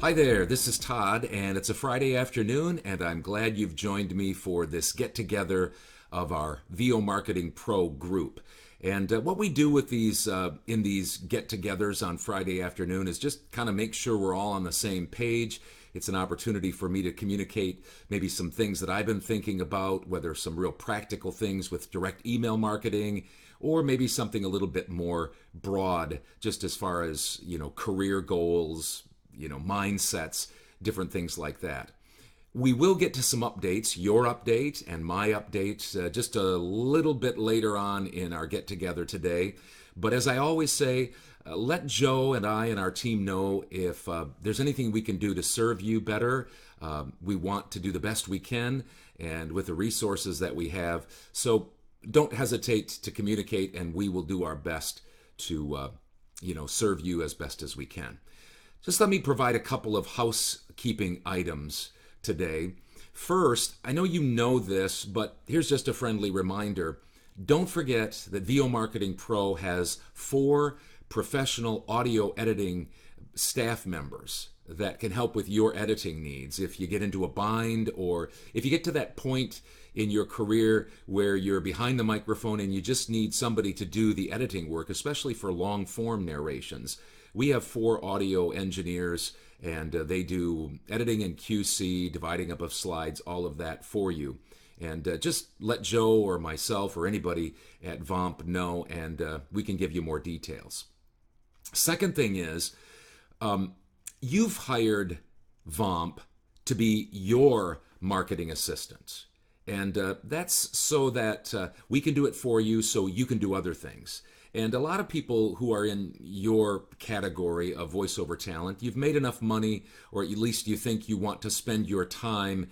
Hi there, this is Todd, and it's a Friday afternoon, and I'm glad you've joined me for this get together of our VO Marketing Pro group. And what we do with these in these get togethers on Friday afternoon is just kind of make sure we're all on the same page. It's an opportunity for me to communicate maybe some things that I've been thinking about, whether some real practical things with direct email marketing, or maybe something a little bit more broad, just as far as, career goals, mindsets, different things like that. We will get to some updates, your update and my update, just a little bit later on in our get together today. But as I always say, let Joe and I and our team know if there's anything we can do to serve you better. We want to do the best we can and with the resources that we have. So don't hesitate to communicate, and we will do our best to serve you as best as we can. Just let me provide a couple of housekeeping items today. First, I know you know this, but here's just a friendly reminder. Don't forget that VO Marketing Pro has 4 professional audio editing staff members that can help with your editing needs. If you get into a bind, or if you get to that point in your career where you're behind the microphone and you just need somebody to do the editing work, especially for long form narrations, we have 4 audio engineers, and they do editing and QC, dividing up of slides, all of that for you. And just let Joe or myself or anybody at VOMP know, and we can give you more details. Second thing is, you've hired VOMP to be your marketing assistant. And that's so that we can do it for you so you can do other things. And a lot of people who are in your category of voiceover talent, you've made enough money, or at least you think you want to spend your time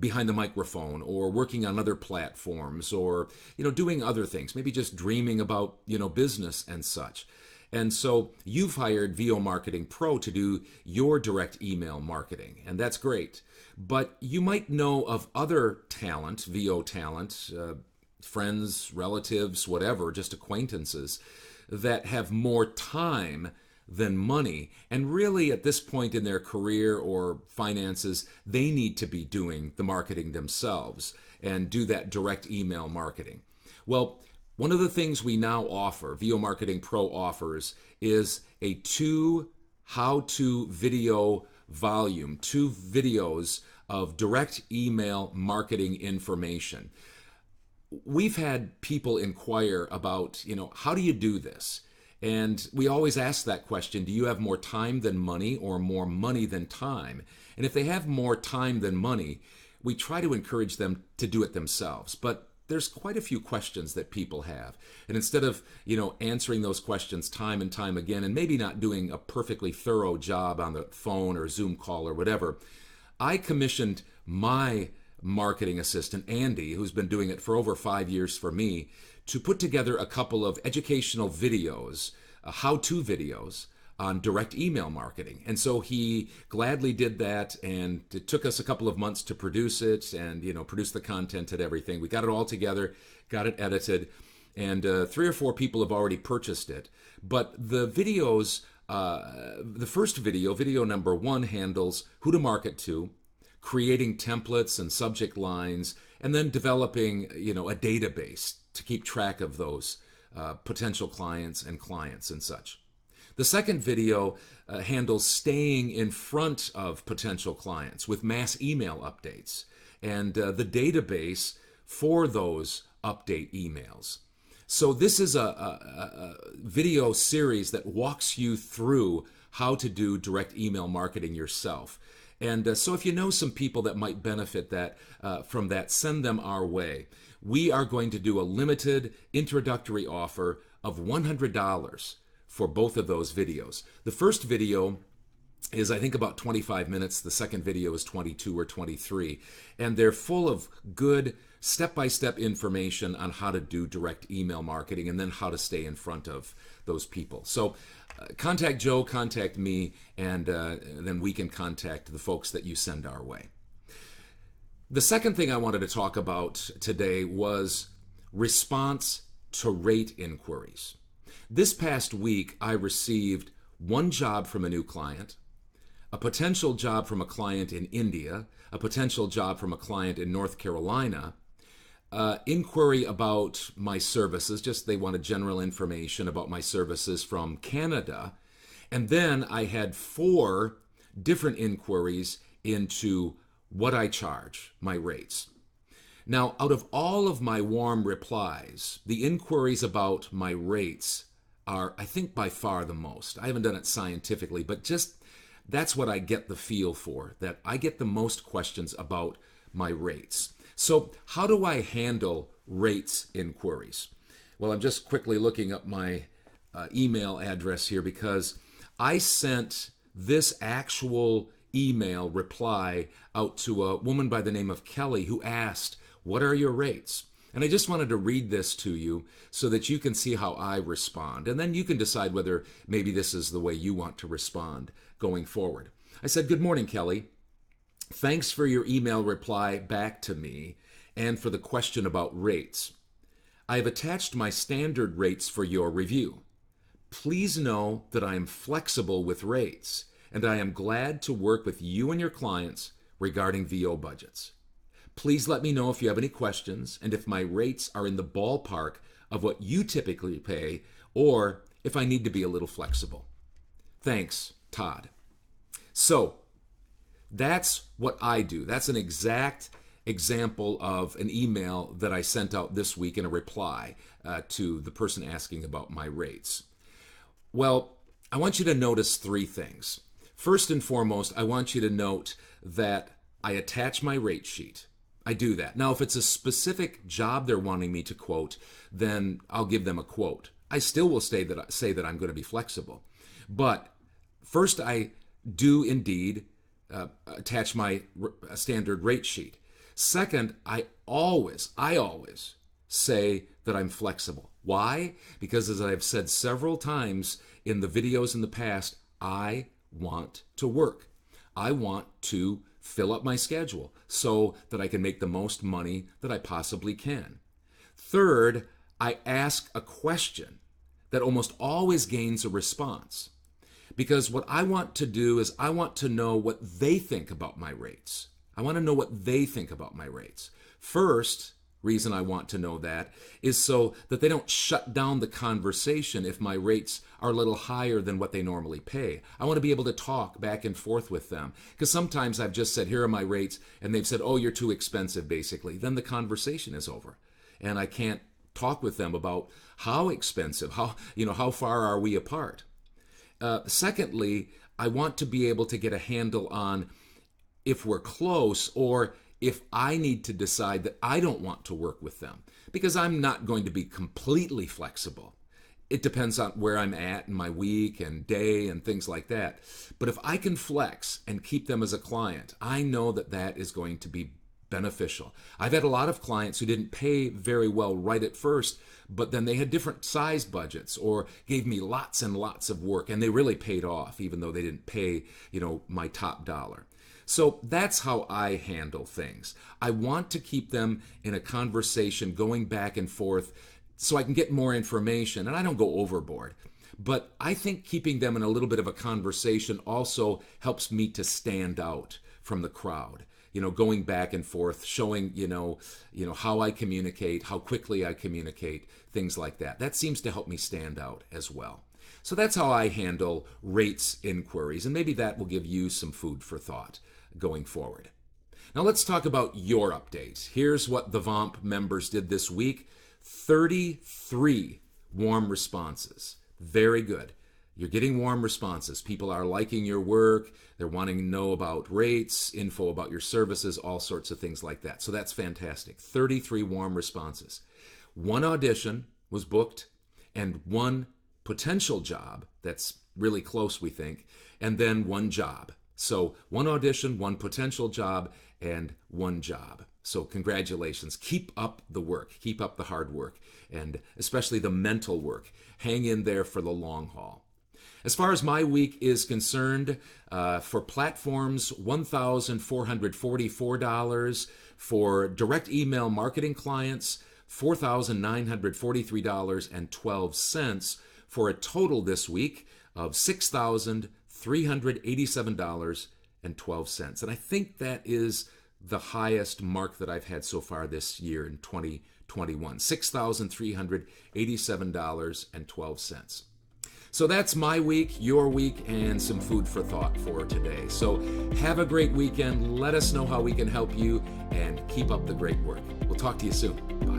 behind the microphone or working on other platforms, or doing other things, maybe just dreaming about business and such. And so you've hired VO Marketing Pro to do your direct email marketing, and that's great. But you might know of other talent, VO talent, friends, relatives, whatever, just acquaintances, that have more time than money. And really, at this point in their career or finances, they need to be doing the marketing themselves and do that direct email marketing. Well, one of the things we now offer, VO Marketing Pro offers, is a 2 how-to video volume, 2 videos of direct email marketing information. We've had people inquire about, how do you do this? And we always ask that question, do you have more time than money, or more money than time? And if they have more time than money, we try to encourage them to do it themselves. But there's quite a few questions that people have. And instead of, answering those questions time and time again, and maybe not doing a perfectly thorough job on the phone or Zoom call or whatever, I commissioned my marketing assistant, Andy, who's been doing it for over 5 years for me, to put together a couple of educational videos, how-to videos on direct email marketing. And so he gladly did that, and it took us a couple of months to produce it and, produce the content and everything. We got it all together, got it edited, and 3 or 4 people have already purchased it. But the videos, the first video number 1, handles who to market to, creating templates and subject lines, and then developing, a database to keep track of those potential clients and such. The second video handles staying in front of potential clients with mass email updates and the database for those update emails. So this is a video series that walks you through how to do direct email marketing yourself. And so if you know some people that might benefit from that, send them our way. We are going to do a limited introductory offer of $100 for both of those videos. The first video is, I think, about 25 minutes. The second video is 22 or 23. And they're full of good step-by-step information on how to do direct email marketing and then how to stay in front of those people. So contact Joe, contact me, and then we can contact the folks that you send our way. The second thing I wanted to talk about today was response to rate inquiries. This past week, I received one job from a new client, a potential job from a client in India, a potential job from a client in North Carolina, inquiry about my services, just they wanted general information about my services from Canada. And then I had 4 different inquiries into what I charge, my rates. Now, out of all of my warm replies, the inquiries about my rates are, I think, by far the most. I haven't done it scientifically, but just that's what I get the feel for, that I get the most questions about my rates. So how do I handle rates inquiries? Well, I'm just quickly looking up my email address here because I sent this actual email reply out to a woman by the name of Kelly who asked, "What are your rates?" And I just wanted to read this to you so that you can see how I respond. And then you can decide whether maybe this is the way you want to respond going forward. I said, "Good morning, Kelly. Thanks for your email reply back to me and for the question about rates. I have attached my standard rates for your review. Please know that I am flexible with rates, and I am glad to work with you and your clients regarding VO budgets. Please let me know if you have any questions and if my rates are in the ballpark of what you typically pay or if I need to be a little flexible. Thanks, Todd." So that's what I do. That's an exact example of an email that I sent out this week in a reply to the person asking about my rates. Well, I want you to notice 3 things. First and foremost, I want you to note that I attach my rate sheet. I do that. Now, if it's a specific job they're wanting me to quote, then I'll give them a quote. I still will say that I'm going to be flexible. But first, I do indeed attach my standard rate sheet. Second, I always say that I'm flexible. Why? Because as I've said several times in the videos in the past, I want to work. I want to fill up my schedule so that I can make the most money that I possibly can. Third, I ask a question that almost always gains a response. Because what I want to do is I want to know what they think about my rates. I want to know what they think about my rates. First reason I want to know that is so that they don't shut down the conversation if my rates are a little higher than what they normally pay. I want to be able to talk back and forth with them. Because sometimes I've just said, "Here are my rates," and they've said, "Oh, you're too expensive," basically. Then the conversation is over. And I can't talk with them about how expensive, how far are we apart. Secondly, I want to be able to get a handle on if we're close or if I need to decide that I don't want to work with them, because I'm not going to be completely flexible. It depends on where I'm at in my week and day and things like that. But if I can flex and keep them as a client, I know that that is going to be beneficial. I've had a lot of clients who didn't pay very well right at first, but then they had different size budgets or gave me lots and lots of work, and they really paid off even though they didn't pay, my top dollar. So that's how I handle things. I want to keep them in a conversation going back and forth so I can get more information, and I don't go overboard. But I think keeping them in a little bit of a conversation also helps me to stand out from the crowd. Going back and forth, showing, how I communicate, how quickly I communicate, things like that. That seems to help me stand out as well. So that's how I handle rates inquiries, and maybe that will give you some food for thought going forward. Now let's talk about your updates. Here's what the VOMP members did this week. 33 warm responses. Very good. You're getting warm responses. People are liking your work. They're wanting to know about rates, info about your services, all sorts of things like that. So that's fantastic. 33 warm responses. 1 audition was booked and 1 potential job that's really close, we think, and then 1 job. So 1 audition, 1 potential job, and 1 job. So congratulations. Keep up the work. Keep up the hard work, and especially the mental work. Hang in there for the long haul. As far as my week is concerned, for platforms, $1,444. For direct email marketing clients, $4,943.12, for a total this week of $6,000 $6,387.12. And I think that is the highest mark that I've had so far this year in 2021, $6,387.12. So that's my week, your week, and some food for thought for today. So have a great weekend. Let us know how we can help you, and keep up the great work. We'll talk to you soon. Bye.